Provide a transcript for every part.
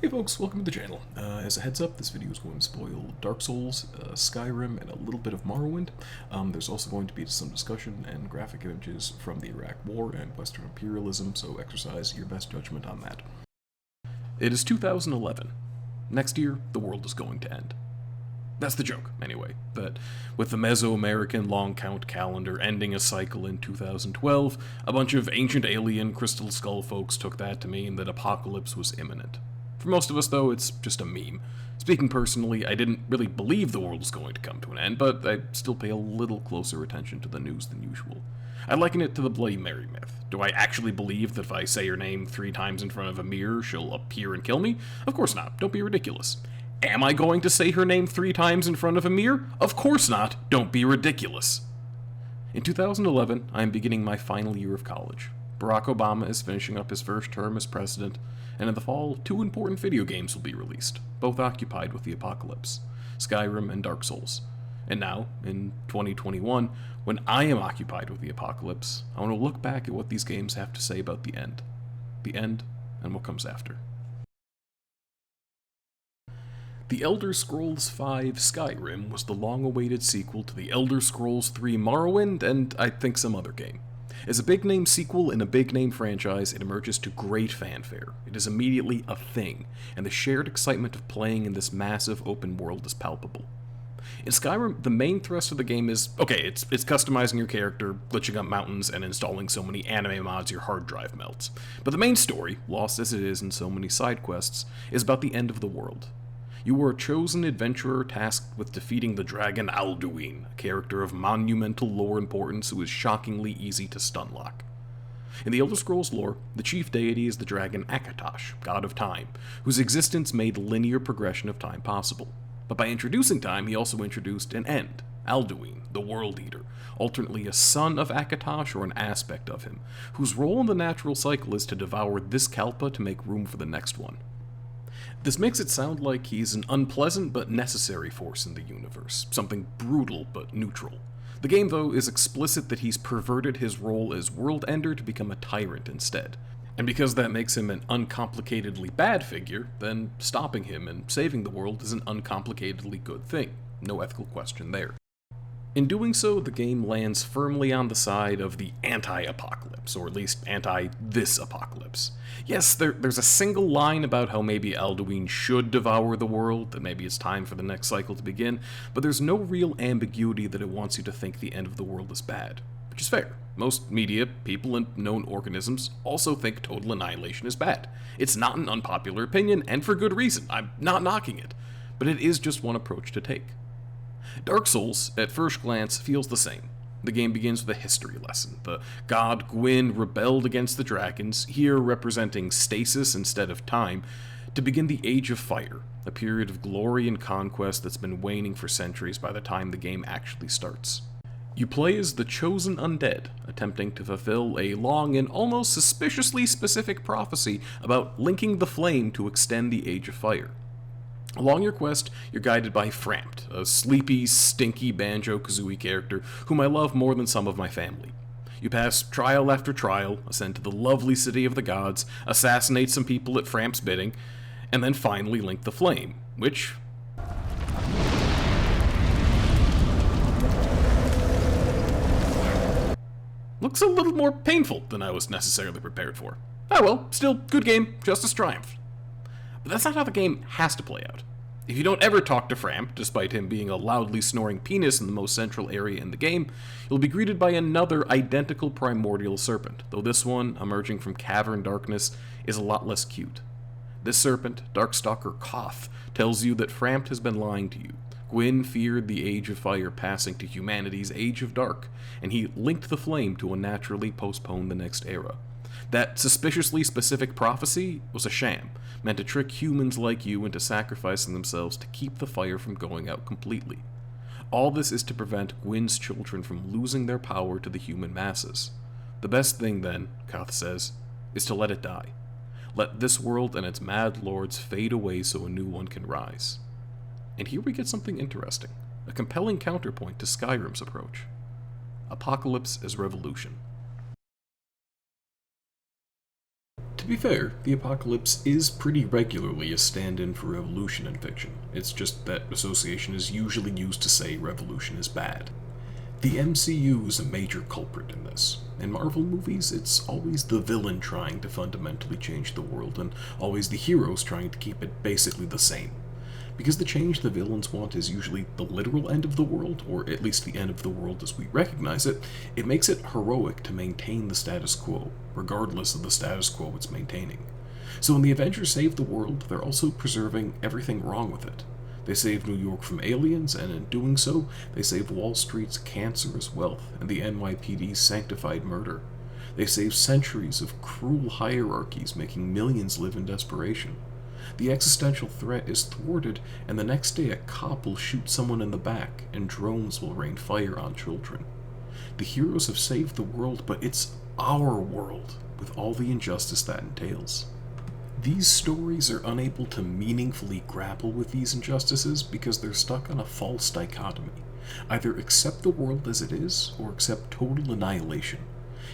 Hey folks, welcome to the channel. As a heads up, this video is going to spoil Dark Souls, Skyrim, and a little bit of Morrowind. There's also going to be some discussion and graphic images from the Iraq War and Western imperialism, so exercise your best judgment on that. It is 2011. Next year, the world is going to end. That's the joke, anyway, that with the Mesoamerican long count calendar ending a cycle in 2012, a bunch of ancient alien crystal skull folks took that to mean that apocalypse was imminent. For most of us, though, it's just a meme. Speaking personally, I didn't really believe the world was going to come to an end, but I still pay a little closer attention to the news than usual. I liken it to the Bloody Mary myth. Do I actually believe that if I say her name 3 times in front of a mirror, she'll appear and kill me? Of course not. Don't be ridiculous. Am I going to say her name 3 times in front of a mirror? Of course not. Don't be ridiculous. In 2011, I am beginning my final year of college. Barack Obama is finishing up his first term as president, and in the fall, 2 important video games will be released, both occupied with the apocalypse, Skyrim and Dark Souls. And now, in 2021, when I am occupied with the apocalypse, I want to look back at what these games have to say about the end and what comes after. The Elder Scrolls V Skyrim was the long-awaited sequel to the Elder Scrolls III Morrowind and I think some other game. As a big-name sequel in a big-name franchise, it emerges to great fanfare. It is immediately a thing, and the shared excitement of playing in this massive open world is palpable. In Skyrim, the main thrust of the game is, it's customizing your character, glitching up mountains, and installing so many anime mods your hard drive melts. But the main story, lost as it is in so many side quests, is about the end of the world. You were a chosen adventurer tasked with defeating the dragon Alduin, a character of monumental lore importance who is shockingly easy to stunlock. In the Elder Scrolls lore, the chief deity is the dragon Akatosh, god of time, whose existence made linear progression of time possible. But by introducing time, he also introduced an end, Alduin, the World Eater, alternately a son of Akatosh or an aspect of him, whose role in the natural cycle is to devour this Kalpa to make room for the next one. This makes it sound like he's an unpleasant but necessary force in the universe, something brutal but neutral. The game, though, is explicit that he's perverted his role as World Ender to become a tyrant instead. And because that makes him an uncomplicatedly bad figure, then stopping him and saving the world is an uncomplicatedly good thing. No ethical question there. In doing so, the game lands firmly on the side of the anti-apocalypse, or at least anti-this apocalypse. Yes, there's a single line about how maybe Alduin should devour the world, that maybe it's time for the next cycle to begin, but there's no real ambiguity that it wants you to think the end of the world is bad. Which is fair. Most media, people, and known organisms also think total annihilation is bad. It's not an unpopular opinion, and for good reason. I'm not knocking it. But it is just one approach to take. Dark Souls, at first glance, feels the same. The game begins with a history lesson. The god Gwyn rebelled against the dragons, here representing stasis instead of time, to begin the Age of Fire, a period of glory and conquest that's been waning for centuries by the time the game actually starts. You play as the chosen undead, attempting to fulfill a long and almost suspiciously specific prophecy about linking the flame to extend the Age of Fire. Along your quest, you're guided by Frampt, a sleepy, stinky Banjo-Kazooie character whom I love more than some of my family. You pass trial after trial, ascend to the lovely city of the gods, assassinate some people at Frampt's bidding, and then finally link the flame, which looks a little more painful than I was necessarily prepared for. Ah well, still, good game, justice triumphed. But that's not how the game has to play out. If you don't ever talk to Frampt, despite him being a loudly snoring penis in the most central area in the game, you'll be greeted by another identical primordial serpent, though this one, emerging from cavern darkness, is a lot less cute. This serpent, Darkstalker Koth, tells you that Frampt has been lying to you. Gwyn feared the Age of Fire passing to humanity's Age of Dark, and he linked the flame to unnaturally postpone the next era. That suspiciously specific prophecy was a sham, meant to trick humans like you into sacrificing themselves to keep the fire from going out completely. All this is to prevent Gwyn's children from losing their power to the human masses. The best thing then, Koth says, is to let it die. Let this world and its mad lords fade away so a new one can rise. And here we get something interesting, a compelling counterpoint to Skyrim's approach. Apocalypse as revolution. To be fair, the apocalypse is pretty regularly a stand-in for revolution in fiction. It's just that association is usually used to say revolution is bad. The MCU is a major culprit in this. In Marvel movies, it's always the villain trying to fundamentally change the world, and always the heroes trying to keep it basically the same. Because the change the villains want is usually the literal end of the world, or at least the end of the world as we recognize it, it makes it heroic to maintain the status quo, regardless of the status quo it's maintaining. So when the Avengers save the world, they're also preserving everything wrong with it. They save New York from aliens, and in doing so, they save Wall Street's cancerous wealth and the NYPD's sanctified murder. They save centuries of cruel hierarchies making millions live in desperation. The existential threat is thwarted, and the next day a cop will shoot someone in the back, and drones will rain fire on children. The heroes have saved the world, but it's our world, with all the injustice that entails. These stories are unable to meaningfully grapple with these injustices because they're stuck on a false dichotomy. Either accept the world as it is, or accept total annihilation.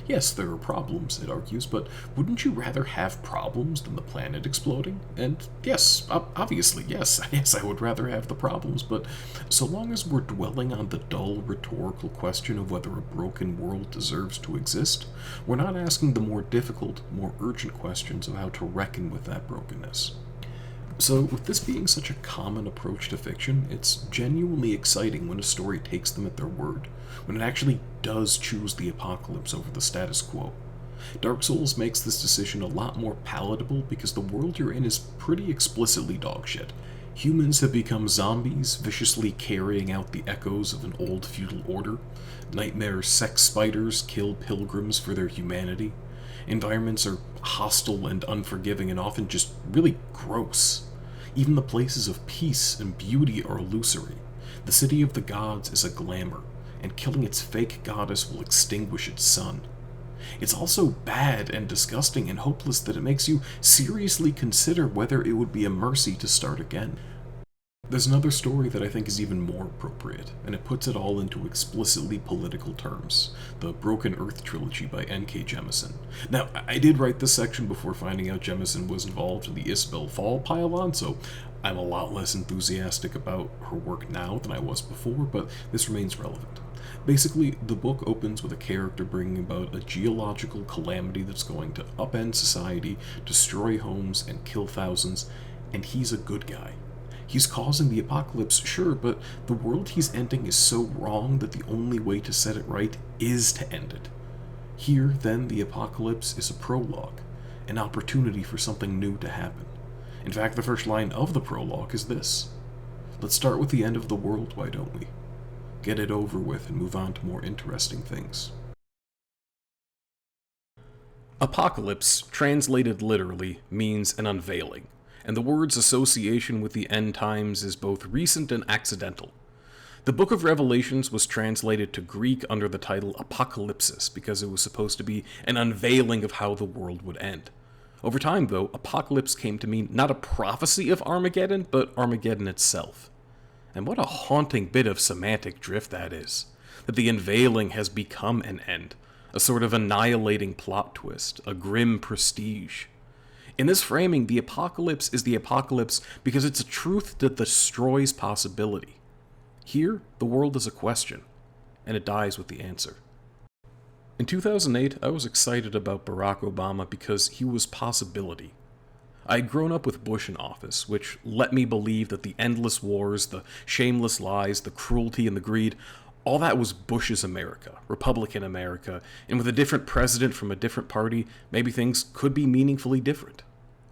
Yes, there are problems, it argues, but wouldn't you rather have problems than the planet exploding? And yes, obviously, yes, I would rather have the problems, but so long as we're dwelling on the dull, rhetorical question of whether a broken world deserves to exist, we're not asking the more difficult, more urgent questions of how to reckon with that brokenness. So, with this being such a common approach to fiction, it's genuinely exciting when a story takes them at their word, when it actually does choose the apocalypse over the status quo. Dark Souls makes this decision a lot more palatable because the world you're in is pretty explicitly dogshit. Humans have become zombies, viciously carrying out the echoes of an old feudal order. Nightmare sex spiders kill pilgrims for their humanity. Environments are hostile and unforgiving and often just really gross. Even the places of peace and beauty are illusory. The city of the gods is a glamour, and killing its fake goddess will extinguish its sun. It's also bad and disgusting and hopeless that it makes you seriously consider whether it would be a mercy to start again. There's another story that I think is even more appropriate, and it puts it all into explicitly political terms. The Broken Earth trilogy by N.K. Jemisin. Now, I did write this section before finding out Jemisin was involved in the Isabel Fall pile-on, so I'm a lot less enthusiastic about her work now than I was before, but this remains relevant. Basically, the book opens with a character bringing about a geological calamity that's going to upend society, destroy homes, and kill thousands, and he's a good guy. He's causing the apocalypse, sure, but the world he's ending is so wrong that the only way to set it right is to end it. Here, then, the apocalypse is a prologue, an opportunity for something new to happen. In fact, the first line of the prologue is this: "Let's start with the end of the world, why don't we? Get it over with and move on to more interesting things." Apocalypse, translated literally, means an unveiling, and the word's association with the end times is both recent and accidental. The Book of Revelations was translated to Greek under the title Apocalypsis because it was supposed to be an unveiling of how the world would end. Over time, though, apocalypse came to mean not a prophecy of Armageddon, but Armageddon itself. And what a haunting bit of semantic drift that is. That the unveiling has become an end, a sort of annihilating plot twist, a grim prestige. In this framing, the apocalypse is the apocalypse because it's a truth that destroys possibility. Here, the world is a question, and it dies with the answer. In 2008, I was excited about Barack Obama because he was possibility. I had grown up with Bush in office, which let me believe that the endless wars, the shameless lies, the cruelty and the greed, all that was Bush's America, Republican America, and with a different president from a different party, maybe things could be meaningfully different.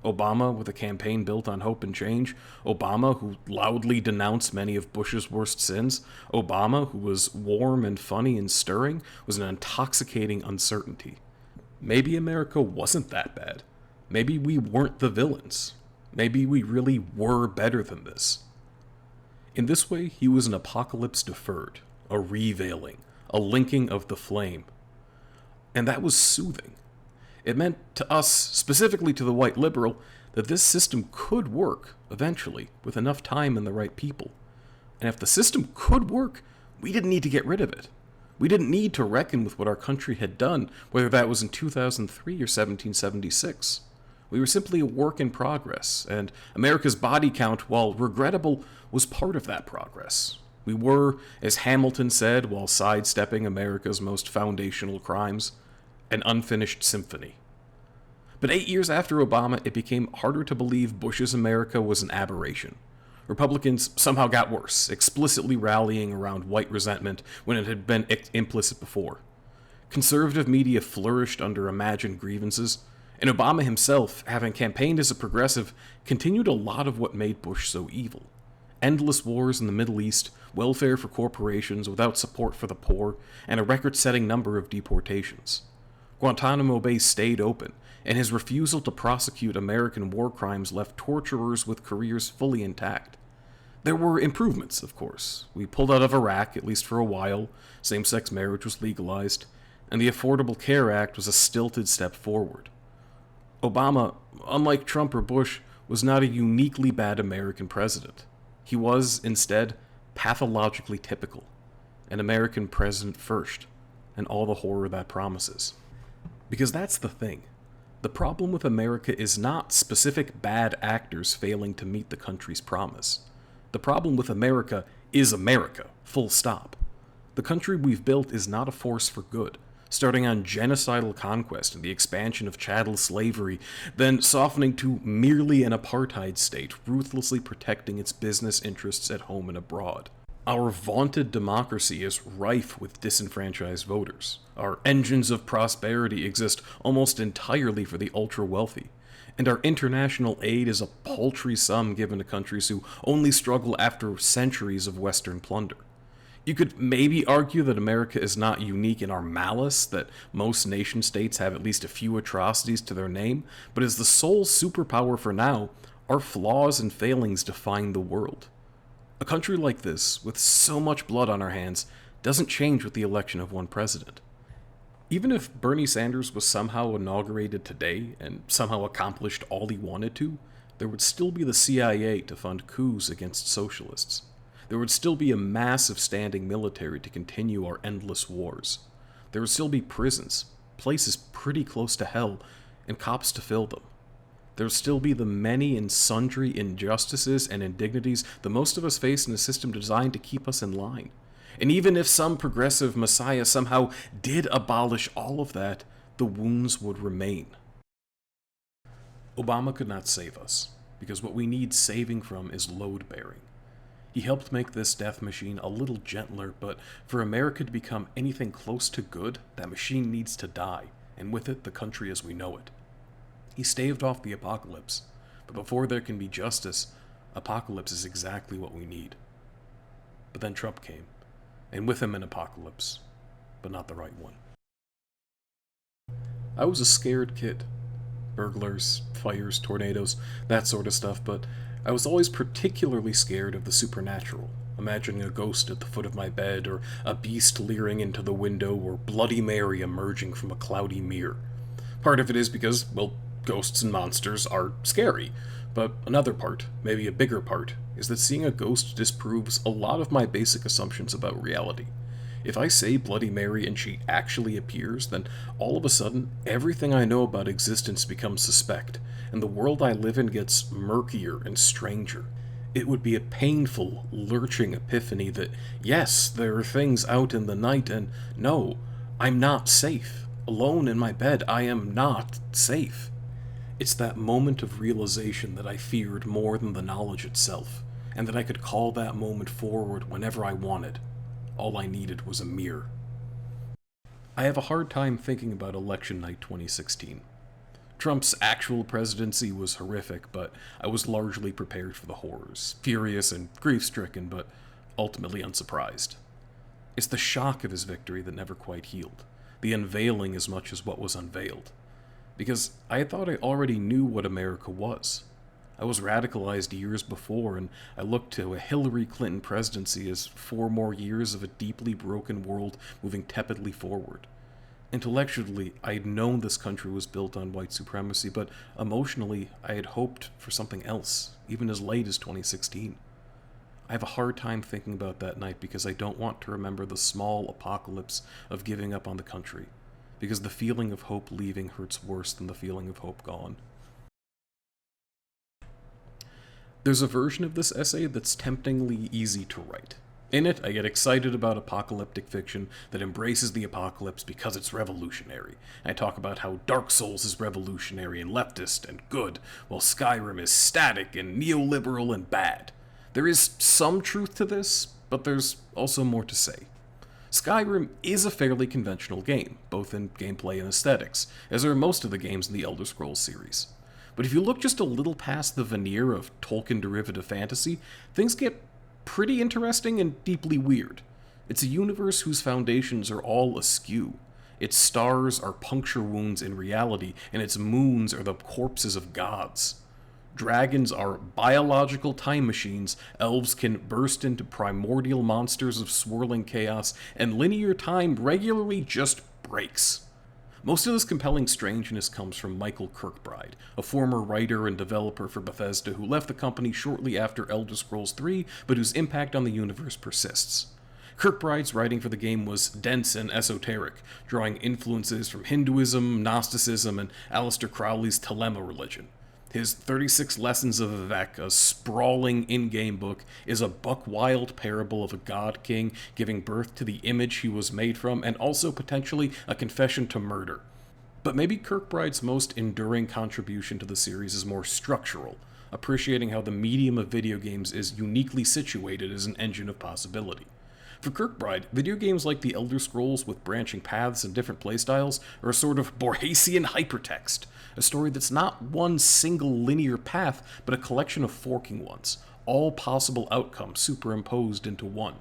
Obama, with a campaign built on hope and change. Obama, who loudly denounced many of Bush's worst sins. Obama, who was warm and funny and stirring, was an intoxicating uncertainty. Maybe America wasn't that bad. Maybe we weren't the villains. Maybe we really were better than this. In this way, he was an apocalypse deferred, a reveiling, a linking of the flame. And that was soothing. It meant to us, specifically to the white liberal, that this system could work, eventually, with enough time and the right people. And if the system could work, we didn't need to get rid of it. We didn't need to reckon with what our country had done, whether that was in 2003 or 1776. We were simply a work in progress, and America's body count, while regrettable, was part of that progress. We were, as Hamilton said while sidestepping America's most foundational crimes, an unfinished symphony. But 8 years after Obama, it became harder to believe Bush's America was an aberration. Republicans somehow got worse, explicitly rallying around white resentment when it had been implicit before. Conservative media flourished under imagined grievances, and Obama himself, having campaigned as a progressive, continued a lot of what made Bush so evil. Endless wars in the Middle East, welfare for corporations without support for the poor, and a record-setting number of deportations. Guantanamo Bay stayed open, and his refusal to prosecute American war crimes left torturers with careers fully intact. There were improvements, of course. We pulled out of Iraq, at least for a while, same-sex marriage was legalized, and the Affordable Care Act was a stilted step forward. Obama, unlike Trump or Bush, was not a uniquely bad American president. He was, instead, pathologically typical, an American president first, and all the horror that promises. Because that's the thing. The problem with America is not specific bad actors failing to meet the country's promise. The problem with America is America, full stop. The country we've built is not a force for good, starting on genocidal conquest and the expansion of chattel slavery, then softening to merely an apartheid state, ruthlessly protecting its business interests at home and abroad. Our vaunted democracy is rife with disenfranchised voters. Our engines of prosperity exist almost entirely for the ultra-wealthy. And our international aid is a paltry sum given to countries who only struggle after centuries of Western plunder. You could maybe argue that America is not unique in our malice, that most nation-states have at least a few atrocities to their name, but as the sole superpower for now, our flaws and failings define the world. A country like this, with so much blood on our hands, doesn't change with the election of one president. Even if Bernie Sanders was somehow inaugurated today and somehow accomplished all he wanted to, there would still be the CIA to fund coups against socialists. There would still be a massive standing military to continue our endless wars. There would still be prisons, places pretty close to hell, and cops to fill them. There would still be the many and sundry injustices and indignities that most of us face in a system designed to keep us in line. And even if some progressive messiah somehow did abolish all of that, the wounds would remain. Obama could not save us, because what we need saving from is load-bearing. He helped make this death machine a little gentler, but for America to become anything close to good, that machine needs to die, and with it, the country as we know it. He staved off the apocalypse, but before there can be justice, apocalypse is exactly what we need. But then Trump came, and with him an apocalypse, but not the right one. I was a scared kid. Burglars, fires, tornadoes, that sort of stuff, but I was always particularly scared of the supernatural, imagining a ghost at the foot of my bed, or a beast leering into the window, or Bloody Mary emerging from a cloudy mirror. Part of it is because, well, ghosts and monsters are scary, but another part, maybe a bigger part, is that seeing a ghost disproves a lot of my basic assumptions about reality. If I say Bloody Mary and she actually appears, then all of a sudden, everything I know about existence becomes suspect, and the world I live in gets murkier and stranger. It would be a painful, lurching epiphany that, yes, there are things out in the night, and no, I'm not safe. Alone in my bed, I am not safe. It's that moment of realization that I feared more than the knowledge itself, and that I could call that moment forward whenever I wanted. All I needed was a mirror. I have a hard time thinking about election night 2016. Trump's actual presidency was horrific, but I was largely prepared for the horrors, furious and grief-stricken, but ultimately unsurprised. It's the shock of his victory that never quite healed, the unveiling as much as what was unveiled. Because I thought I already knew what America was. I was radicalized years before, and I looked to a Hillary Clinton presidency as 4 more years of a deeply broken world moving tepidly forward. Intellectually, I had known this country was built on white supremacy, but emotionally, I had hoped for something else, even as late as 2016. I have a hard time thinking about that night because I don't want to remember the small apocalypse of giving up on the country, because the feeling of hope leaving hurts worse than the feeling of hope gone. There's a version of this essay that's temptingly easy to write. In it, I get excited about apocalyptic fiction that embraces the apocalypse because it's revolutionary. I talk about how Dark Souls is revolutionary and leftist and good, while Skyrim is static and neoliberal and bad. There is some truth to this, but there's also more to say. Skyrim is a fairly conventional game, both in gameplay and aesthetics, as are most of the games in the Elder Scrolls series. But if you look just a little past the veneer of Tolkien derivative fantasy, things get pretty interesting and deeply weird. It's a universe whose foundations are all askew. Its stars are puncture wounds in reality, and its moons are the corpses of gods. Dragons are biological time machines, elves can burst into primordial monsters of swirling chaos, and linear time regularly just breaks. Most of this compelling strangeness comes from Michael Kirkbride, a former writer and developer for Bethesda who left the company shortly after Elder Scrolls 3, but whose impact on the universe persists. Kirkbride's writing for the game was dense and esoteric, drawing influences from Hinduism, Gnosticism, and Aleister Crowley's Thalmor religion. His 36 Lessons of Vivek, a sprawling in-game book, is a buck-wild parable of a god king giving birth to the image he was made from, and also potentially a confession to murder. But maybe Kirkbride's most enduring contribution to the series is more structural, appreciating how the medium of video games is uniquely situated as an engine of possibility. For Kirkbride, video games like the Elder Scrolls with branching paths and different playstyles are a sort of Borgesian hypertext, a story that's not one single linear path, but a collection of forking ones, all possible outcomes superimposed into one.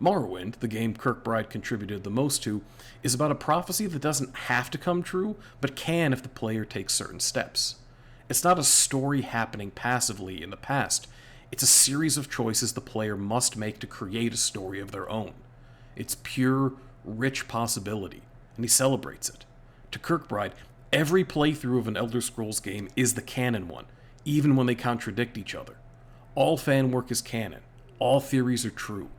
Morrowind, the game Kirkbride contributed the most to, is about a prophecy that doesn't have to come true, but can if the player takes certain steps. It's not a story happening passively in the past. It's a series of choices the player must make to create a story of their own. It's pure, rich possibility, and he celebrates it. To Kirkbride, every playthrough of an Elder Scrolls game is the canon one, even when they contradict each other. All fan work is canon. All theories are true.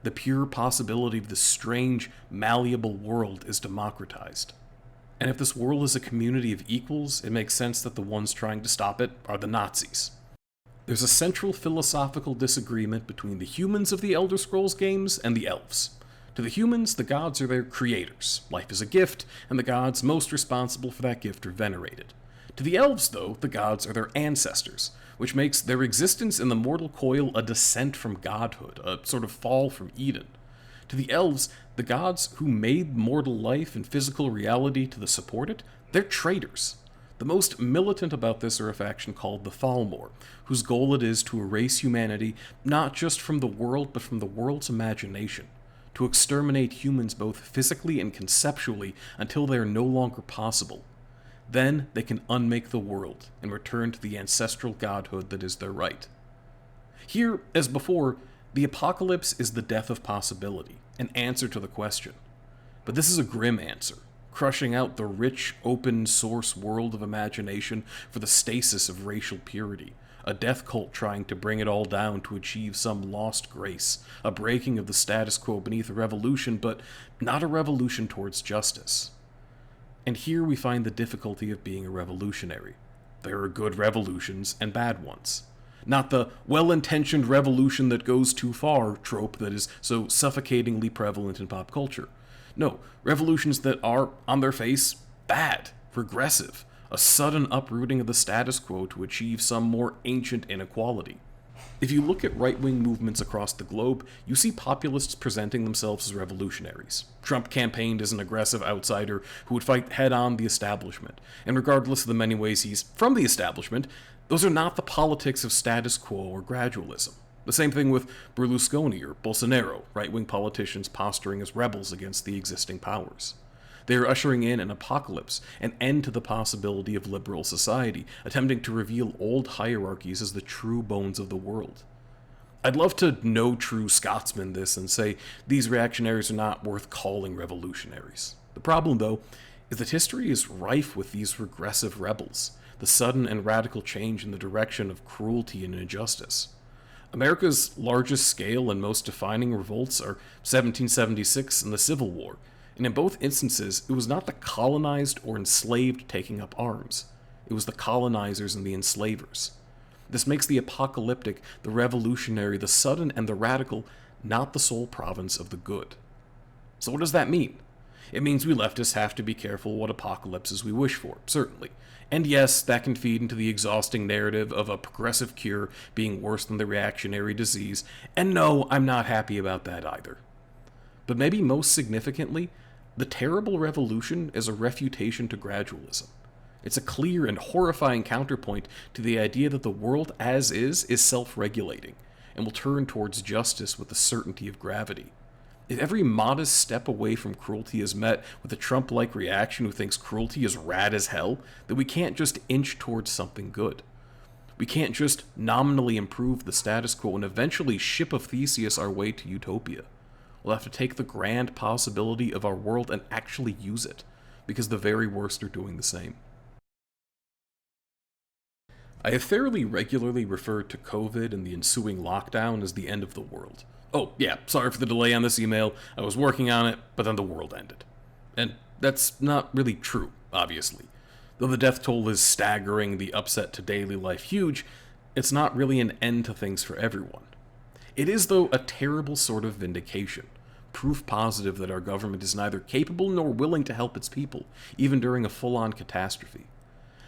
The pure possibility of this strange, malleable world is democratized. And if this world is a community of equals, it makes sense that the ones trying to stop it are the Nazis. There's a central philosophical disagreement between the humans of the Elder Scrolls games and the elves. To the humans, the gods are their creators. Life is a gift, and the gods most responsible for that gift are venerated. To the elves, though, the gods are their ancestors, which makes their existence in the mortal coil a descent from godhood, a sort of fall from Eden. To the elves, the gods who made mortal life and physical reality to support it, they're traitors. The most militant about this are a faction called the Thalmor, whose goal it is to erase humanity not just from the world, but from the world's imagination, to exterminate humans both physically and conceptually until they are no longer possible. Then they can unmake the world and return to the ancestral godhood that is their right. Here, as before, the apocalypse is the death of possibility, an answer to the question. But this is a grim answer, crushing out the rich, open-source world of imagination for the stasis of racial purity, a death cult trying to bring it all down to achieve some lost grace, a breaking of the status quo beneath a revolution, but not a revolution towards justice. And here we find the difficulty of being a revolutionary. There are good revolutions and bad ones. Not the well-intentioned revolution that goes too far trope that is so suffocatingly prevalent in pop culture. No, revolutions that are, on their face, bad, regressive, a sudden uprooting of the status quo to achieve some more ancient inequality. If you look at right-wing movements across the globe, you see populists presenting themselves as revolutionaries. Trump campaigned as an aggressive outsider who would fight head-on the establishment, and regardless of the many ways he's from the establishment, those are not the politics of status quo or gradualism. The same thing with Berlusconi or Bolsonaro, right-wing politicians posturing as rebels against the existing powers. They are ushering in an apocalypse, an end to the possibility of liberal society, attempting to reveal old hierarchies as the true bones of the world. I'd love to no true Scotsman this and say these reactionaries are not worth calling revolutionaries. The problem, though, is that history is rife with these regressive rebels, the sudden and radical change in the direction of cruelty and injustice. America's largest scale and most defining revolts are 1776 and the Civil War, and in both instances, it was not the colonized or enslaved taking up arms. It was the colonizers and the enslavers. This makes the apocalyptic, the revolutionary, the sudden, and the radical not the sole province of the good. So what does that mean? It means we leftists have to be careful what apocalypses we wish for, certainly. And yes, that can feed into the exhausting narrative of a progressive cure being worse than the reactionary disease, and no, I'm not happy about that either. But maybe most significantly, the terrible revolution is a refutation to gradualism. It's a clear and horrifying counterpoint to the idea that the world as is self-regulating, and will turn towards justice with the certainty of gravity. If every modest step away from cruelty is met with a Trump-like reaction who thinks cruelty is rad as hell, then we can't just inch towards something good. We can't just nominally improve the status quo and eventually ship of Theseus our way to utopia. We'll have to take the grand possibility of our world and actually use it, because the very worst are doing the same. I have fairly regularly referred to COVID and the ensuing lockdown as the end of the world. Oh, yeah, sorry for the delay on this email. I was working on it, but then the world ended. And that's not really true, obviously. Though the death toll is staggering, the upset to daily life huge, it's not really an end to things for everyone. It is, though, a terrible sort of vindication. Proof positive that our government is neither capable nor willing to help its people, even during a full-on catastrophe.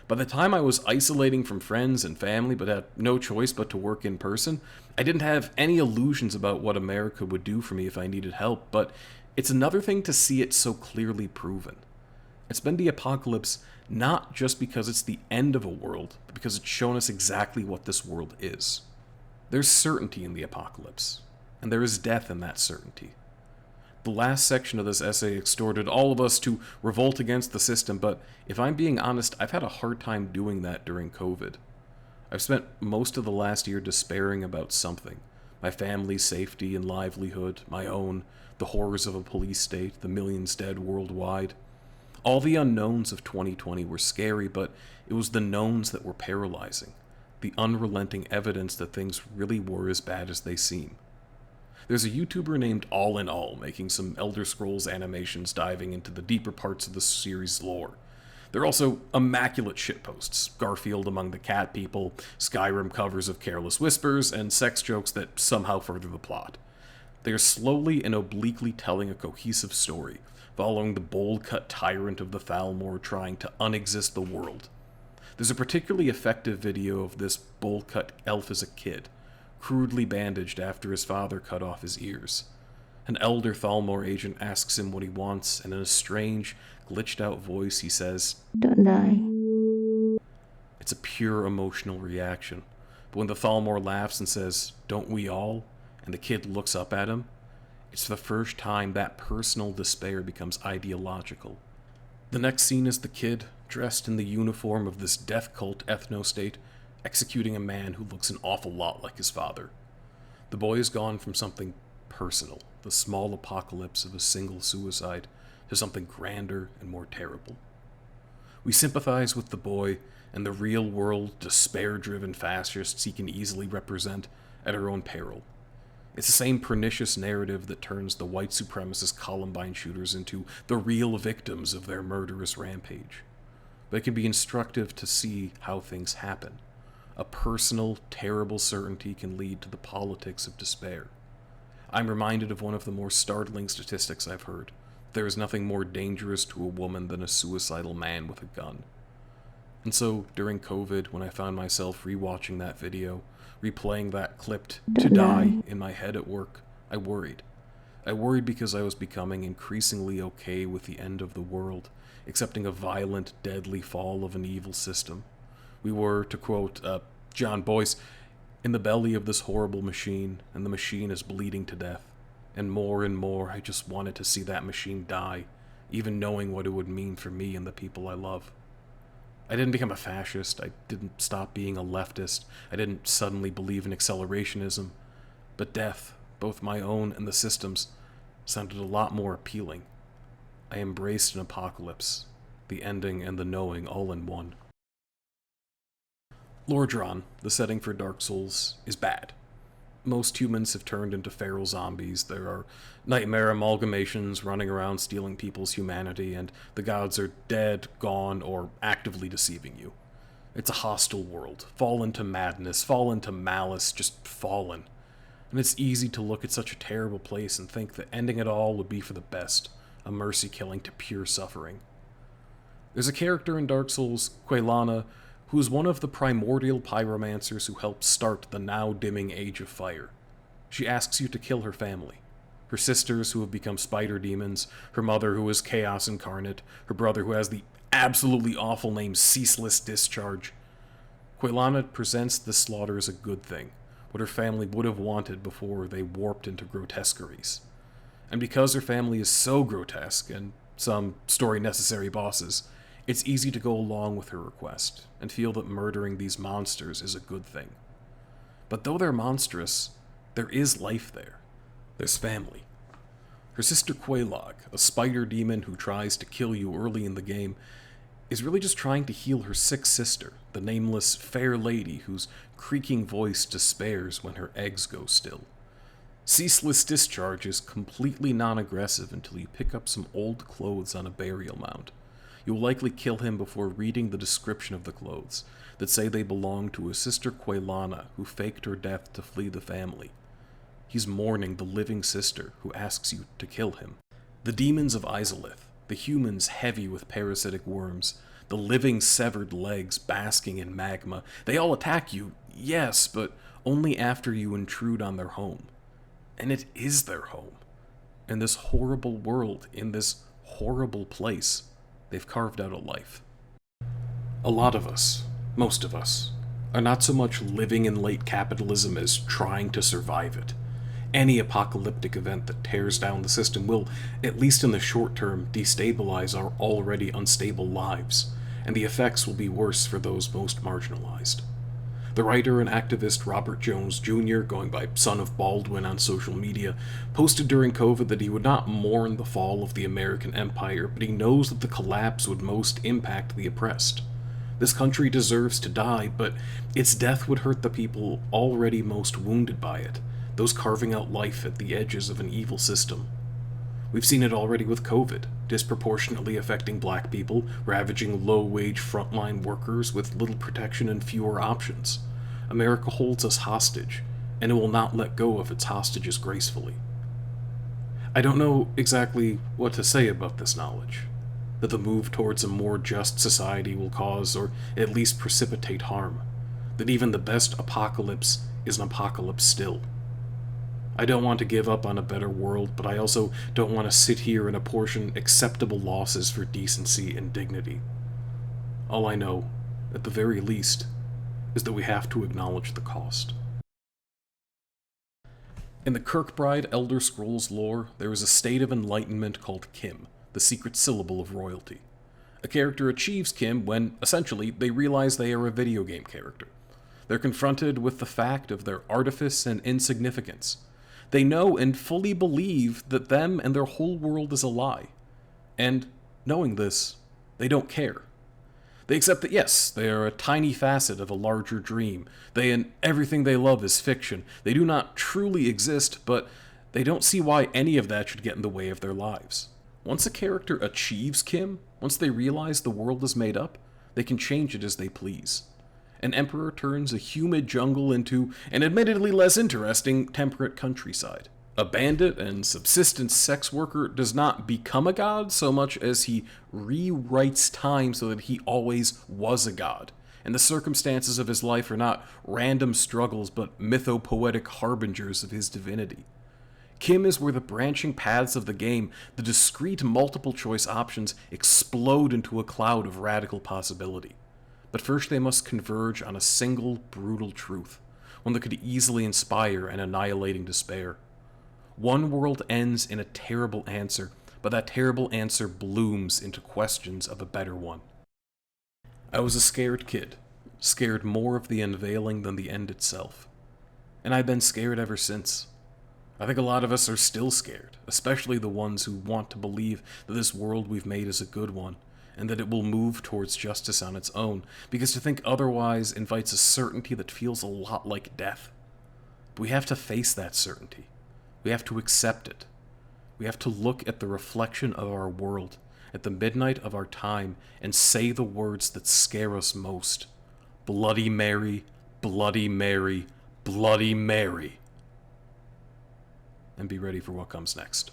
By the time I was isolating from friends and family but had no choice but to work in person, I didn't have any illusions about what America would do for me if I needed help, but it's another thing to see it so clearly proven. It's been the apocalypse not just because it's the end of a world, but because it's shown us exactly what this world is. There's certainty in the apocalypse, and there is death in that certainty. The last section of this essay exhorted all of us to revolt against the system, but if I'm being honest, I've had a hard time doing that during COVID. I've spent most of the last year despairing about something. My family's safety and livelihood, my own, the horrors of a police state, the millions dead worldwide. All the unknowns of 2020 were scary, but it was the knowns that were paralyzing. The unrelenting evidence that things really were as bad as they seem. There's a YouTuber named All in All making some Elder Scrolls animations diving into the deeper parts of the series' lore. They're also immaculate shitposts, Garfield among the cat people, Skyrim covers of Careless Whispers, and sex jokes that somehow further the plot. They are slowly and obliquely telling a cohesive story, following the bold-cut tyrant of the Thalmor trying to unexist the world. There's a particularly effective video of this bold-cut elf as a kid, crudely bandaged after his father cut off his ears. An elder Thalmor agent asks him what he wants, and in a strange, glitched-out voice he says, "Don't die." It's a pure emotional reaction. But when the Thalmor laughs and says, "Don't we all?" and the kid looks up at him, it's the first time that personal despair becomes ideological. The next scene is the kid, dressed in the uniform of this death cult ethno-state, executing a man who looks an awful lot like his father. The boy has gone from something personal, the small apocalypse of a single suicide, to something grander and more terrible. We sympathize with the boy and the real-world, despair-driven fascists he can easily represent at our own peril. It's the same pernicious narrative that turns the white supremacist Columbine shooters into the real victims of their murderous rampage. But it can be instructive to see how things happen. A personal, terrible certainty can lead to the politics of despair. I'm reminded of one of the more startling statistics I've heard. There is nothing more dangerous to a woman than a suicidal man with a gun. And so, during COVID, when I found myself rewatching that video, replaying that clipped "to die" in my head at work, I worried. I worried because I was becoming increasingly okay with the end of the world, accepting a violent, deadly fall of an evil system. We were, to quote John Boyce, in the belly of this horrible machine, and the machine is bleeding to death. And more, I just wanted to see that machine die, even knowing what it would mean for me and the people I love. I didn't become a fascist, I didn't stop being a leftist, I didn't suddenly believe in accelerationism, but death, both my own and the system's, sounded a lot more appealing. I embraced an apocalypse, the ending and the knowing all in one. Lordran, the setting for Dark Souls, is bad. Most humans have turned into feral zombies, there are nightmare amalgamations running around stealing people's humanity, and the gods are dead, gone, or actively deceiving you. It's a hostile world, fallen to madness, fallen to malice, just fallen. And it's easy to look at such a terrible place and think that ending it all would be for the best, a mercy killing to pure suffering. There's a character in Dark Souls, Quelana, who is one of the primordial pyromancers who helped start the now dimming Age of Fire. She asks you to kill her family. Her sisters who have become spider demons, her mother who is chaos incarnate, her brother who has the absolutely awful name Ceaseless Discharge. Quelana presents this slaughter as a good thing, what her family would have wanted before they warped into grotesqueries. And because her family is so grotesque, and some story-necessary bosses, it's easy to go along with her request, and feel that murdering these monsters is a good thing. But though they're monstrous, there is life there. There's family. Her sister Quelaag, a spider demon who tries to kill you early in the game, is really just trying to heal her sick sister, the nameless fair lady whose creaking voice despairs when her eggs go still. Ceaseless Discharge is completely non-aggressive until you pick up some old clothes on a burial mound. You will likely kill him before reading the description of the clothes, that say they belong to his sister Quelana, who faked her death to flee the family. He's mourning the living sister who asks you to kill him. The demons of Izalith, the humans heavy with parasitic worms, the living severed legs basking in magma, they all attack you, yes, but only after you intrude on their home. And it is their home. In this horrible world, in this horrible place, they've carved out a life. A lot of us, most of us, are not so much living in late capitalism as trying to survive it. Any apocalyptic event that tears down the system will, at least in the short term, destabilize our already unstable lives, and the effects will be worse for those most marginalized. The writer and activist Robert Jones Jr., going by Son of Baldwin on social media, posted during COVID that he would not mourn the fall of the American empire, but he knows that the collapse would most impact the oppressed. This country deserves to die, but its death would hurt the people already most wounded by it, those carving out life at the edges of an evil system. We've seen it already with COVID, disproportionately affecting black people, ravaging low-wage frontline workers with little protection and fewer options. America holds us hostage, and it will not let go of its hostages gracefully. I don't know exactly what to say about this knowledge, that the move towards a more just society will cause, or at least precipitate harm, that even the best apocalypse is an apocalypse still. I don't want to give up on a better world, but I also don't want to sit here and apportion acceptable losses for decency and dignity. All I know, at the very least, is that we have to acknowledge the cost. In the Kirkbride Elder Scrolls lore, there is a state of enlightenment called CHIM, the secret syllable of royalty. A character achieves CHIM when, essentially, they realize they are a video game character. They're confronted with the fact of their artifice and insignificance. They know and fully believe that them and their whole world is a lie. And, knowing this, they don't care. They accept that yes, they are a tiny facet of a larger dream. They and everything they love is fiction. They do not truly exist, but they don't see why any of that should get in the way of their lives. Once a character achieves CHIM, once they realize the world is made up, they can change it as they please. An emperor turns a humid jungle into an admittedly less interesting temperate countryside. A bandit and subsistence sex worker does not become a god so much as he rewrites time so that he always was a god, and the circumstances of his life are not random struggles but mythopoetic harbingers of his divinity. CHIM is where the branching paths of the game, the discrete multiple choice options, explode into a cloud of radical possibility. But first they must converge on a single, brutal truth, one that could easily inspire an annihilating despair. One world ends in a terrible answer, but that terrible answer blooms into questions of a better one. I was a scared kid, scared more of the unveiling than the end itself. And I've been scared ever since. I think a lot of us are still scared, especially the ones who want to believe that this world we've made is a good one, and that it will move towards justice on its own, because to think otherwise invites a certainty that feels a lot like death. But we have to face that certainty. We have to accept it. We have to look at the reflection of our world, at the midnight of our time, and say the words that scare us most. Bloody Mary, Bloody Mary, Bloody Mary. And be ready for what comes next.